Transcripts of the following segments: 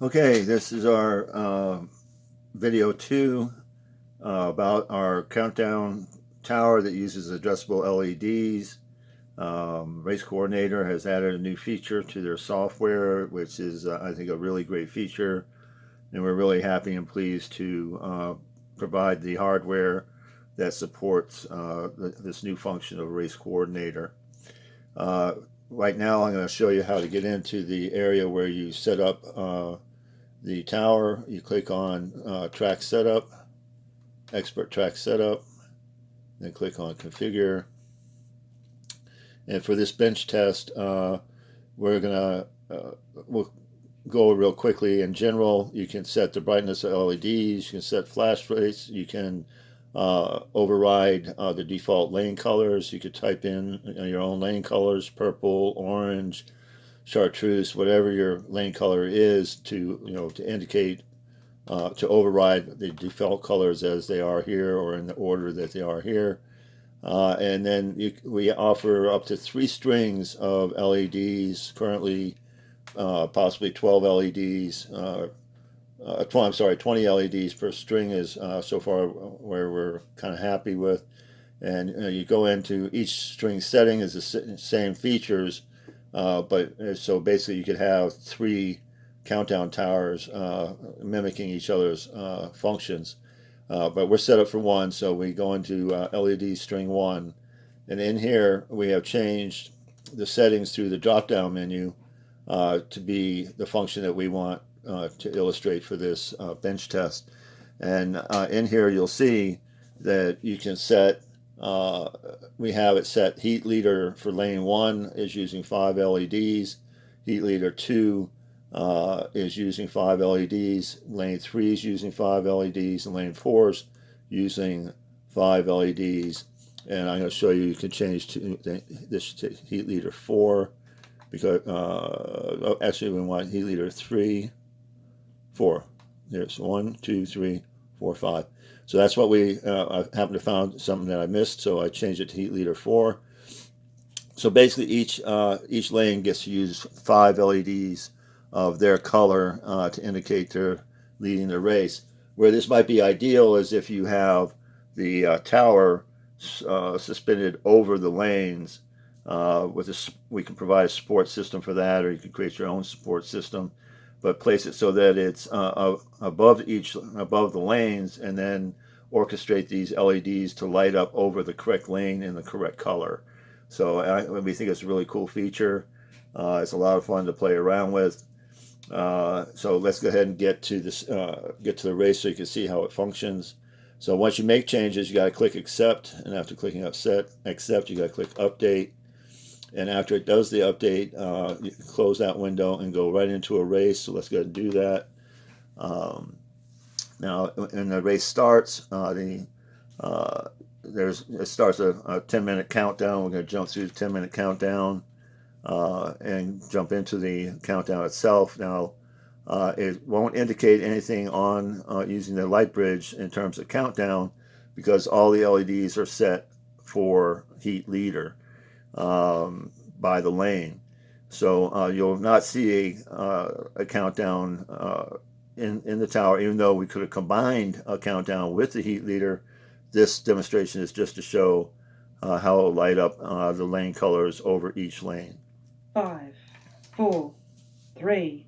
Okay, this is our video 2 about our countdown tower that uses addressable LEDs. Race Coordinator has added a new feature to their software, which is, I think, a really great feature. And we're really happy and pleased to provide the hardware that supports this new function of Race Coordinator. Right now, I'm going to show you how to get into the area where you set up the tower. You click on Track Setup, Expert Track Setup, then click on Configure. And for this bench test, we'll go real quickly. In general, you can set the brightness of LEDs, you can set flash rates, you can override the default lane colors. You could type in your own lane colors, purple, orange, chartreuse, whatever your lane color is, to indicate to override the default colors as they are here or in the order that they are here. And then we offer up to 3 strings of LEDs, currently possibly 12 LEDs. 20 LEDs per string is so far where we're kind of happy with. And you go into each string setting is the same features, but so basically you could have 3 countdown towers mimicking each other's functions. But we're set up for 1, so we go into LED string 1. And in here we have changed the settings through the drop-down menu to be the function that we want to illustrate for this bench test. And in here you'll see that you can set, we have it set heat leader for lane 1 is using 5 LEDs, heat leader 2 is using 5 LEDs, lane 3 is using 5 LEDs, and lane 4 is using 5 LEDs. And I'm going to show you can change to this to heat leader 4, because actually we want heat leader 3, 4. There's 1, 2, 3, 4, 5. So that's what we I happened to found something that I missed, so I changed it to heat leader 4. So basically each lane gets to use 5 LEDs of their color to indicate they're leading the race. Where this might be ideal is if you have the tower suspended over the lanes. We can provide a support system for that, or you can create your own support system, but place it so that it's above the lanes, and then orchestrate these LEDs to light up over the correct lane in the correct color. So we think it's a really cool feature. It's a lot of fun to play around with. So let's go ahead and get to the race so you can see how it functions. So once you make changes, you got to click accept, and after clicking accept, you got to click update. And after it does the update, you can close that window and go right into a race. So let's go ahead and do that. Now, when the race starts, it starts a 10-minute countdown. We're going to jump through the 10-minute countdown and jump into the countdown itself. Now, it won't indicate anything on using the light bridge in terms of countdown, because all the LEDs are set for heat leader by the lane. So you'll not see a countdown in the tower, even though we could have combined a countdown with the heat leader. This demonstration is just to show how it will light up the lane colors over each lane. 5, 4, 3,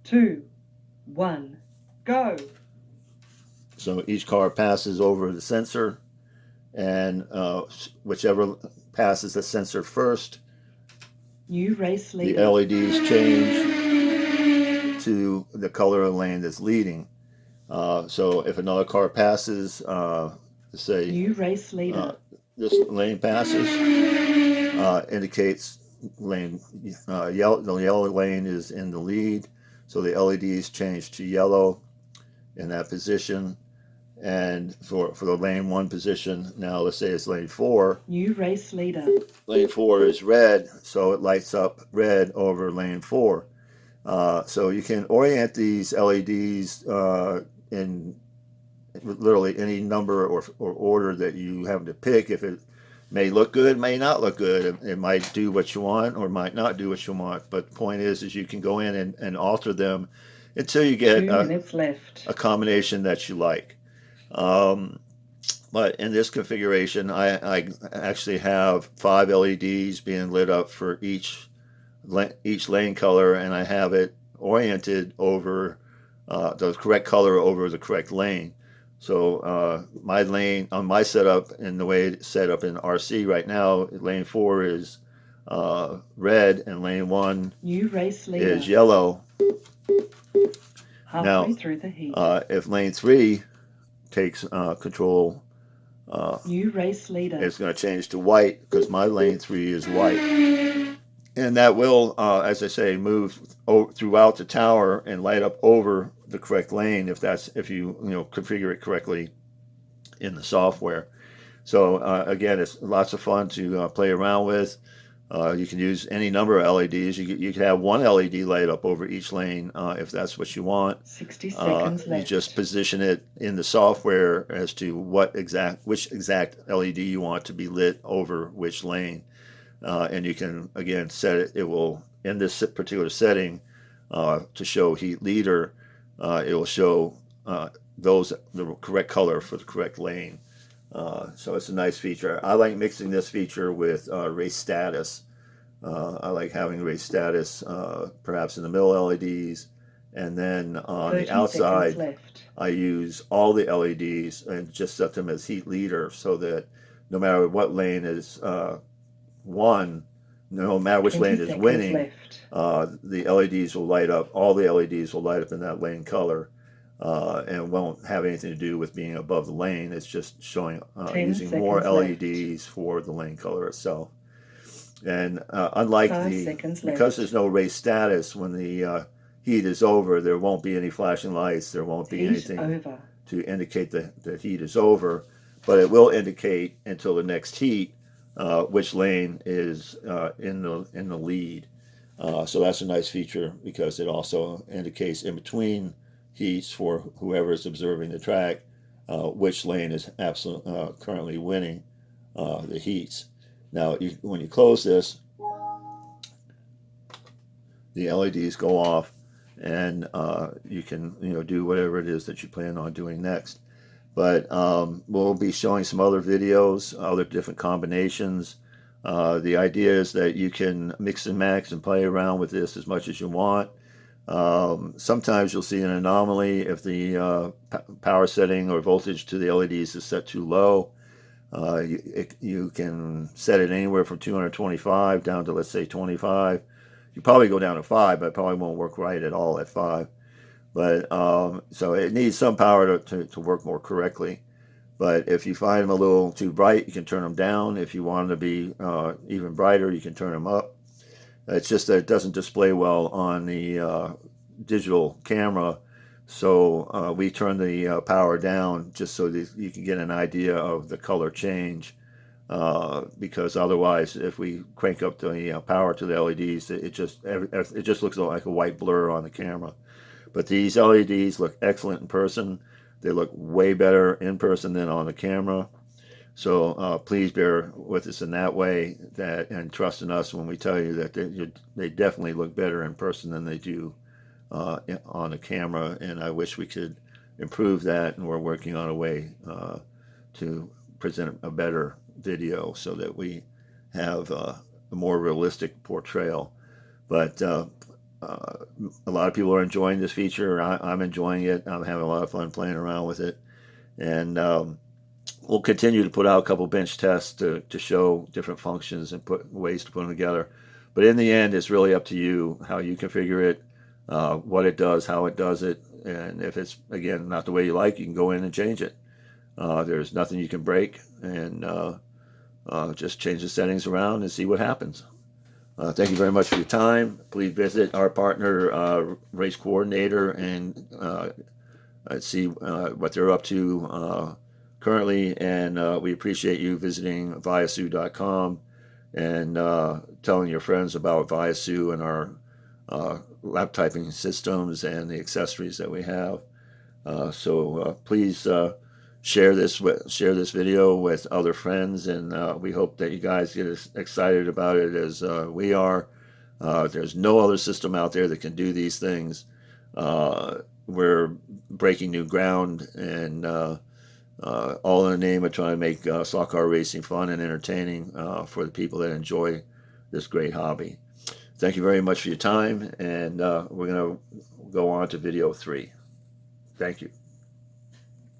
2, 1, go. So each car passes over the sensor, and whichever passes the sensor first, New race leader. the LEDs change to the color of the lane that's leading. So if another car passes, say New race leader. This lane passes, indicates lane the yellow lane is in the lead, so the LEDs change to yellow in that position. And for the lane 1 position, now let's say it's lane 4. New race leader. Lane 4 is red, so it lights up red over lane 4. So you can orient these LEDs in literally any number or order that you have to pick. If it may look good, may not look good. It might do what you want or might not do what you want. But the point is you can go in and alter them until you 2 get minutes left. a combination that you like. But in this configuration, I actually have 5 LEDs being lit up for each lane color, and I have it oriented over the correct color over the correct lane. So my lane on my setup, and the way it's set up in RC right now, lane 4 is red and lane 1 New race leader. is yellow. Halfway Now, through the heat. if lane 3 takes control, New race leader. it's going to change to white because my lane 3 is white. And that will, as I say, move throughout the tower and light up over the correct lane if you configure it correctly in the software. So again, it's lots of fun to play around with. You can use any number of LEDs. You can have one LED light up over each lane if that's what you want. 60 seconds left. You just position it in the software as to which exact LED you want to be lit over which lane. And you can, again, set it. It will, in this particular setting, to show heat leader, it will show the correct color for the correct lane. So it's a nice feature. I like mixing this feature with race status. I like having race status perhaps in the middle LEDs, and then on the outside I use all the LEDs and just set them as heat leader, so that no matter what lane is won, no matter which lane is winning, the LEDs will light up. All the LEDs will light up in that lane color. And won't have anything to do with being above the lane. It's just showing using more LEDs for the lane color itself. And unlike because there's no race status, when the heat is over, there won't be any flashing lights. There won't be anything to indicate that the heat is over, but it will indicate until the next heat which lane is in the lead. So that's a nice feature because it also indicates in between heats for whoever is observing the track which lane is currently winning the heats. Now, when you close this, the LEDs go off, and you can do whatever it is that you plan on doing next. But we'll be showing some other videos, other different combinations. The idea is that you can mix and match and play around with this as much as you want. Sometimes you'll see an anomaly if the power setting or voltage to the LEDs is set too low. You can set it anywhere from 225 down to, let's say, 25. You probably go down to 5, but it probably won't work right at all at 5. But so it needs some power to work more correctly. But if you find them a little too bright, you can turn them down. If you want them to be even brighter, you can turn them up. It's just that it doesn't display well on the digital camera, so we turn the power down just so that you can get an idea of the color change. Because otherwise, if we crank up the power to the LEDs, it just looks like a white blur on the camera. But these LEDs look excellent in person. They look way better in person than on the camera. So please bear with us in that way, and trust in us when we tell you that they definitely look better in person than they do on the camera. And I wish we could improve that, and we're working on a way to present a better video so that we have a more realistic portrayal. But a lot of people are enjoying this feature. I'm enjoying it. I'm having a lot of fun playing around with it. And we'll continue to put out a couple bench tests to show different functions and ways to put them together. But in the end, it's really up to you how you configure it, what it does, how it does it. And if it's, again, not the way you like, you can go in and change it. There's nothing you can break, and just change the settings around and see what happens. Thank you very much for your time. Please visit our partner, Race Coordinator, and see what they're up to currently. And we appreciate you visiting Viasue.com and telling your friends about Viasue and our lap typing systems and the accessories that we have. So please share this video with other friends, and we hope that you guys get as excited about it as we are. There's no other system out there that can do these things. we're breaking new ground, and all in the name of trying to make slot car racing fun and entertaining for the people that enjoy this great hobby. Thank you very much for your time, and we're going to go on to video 3. Thank you.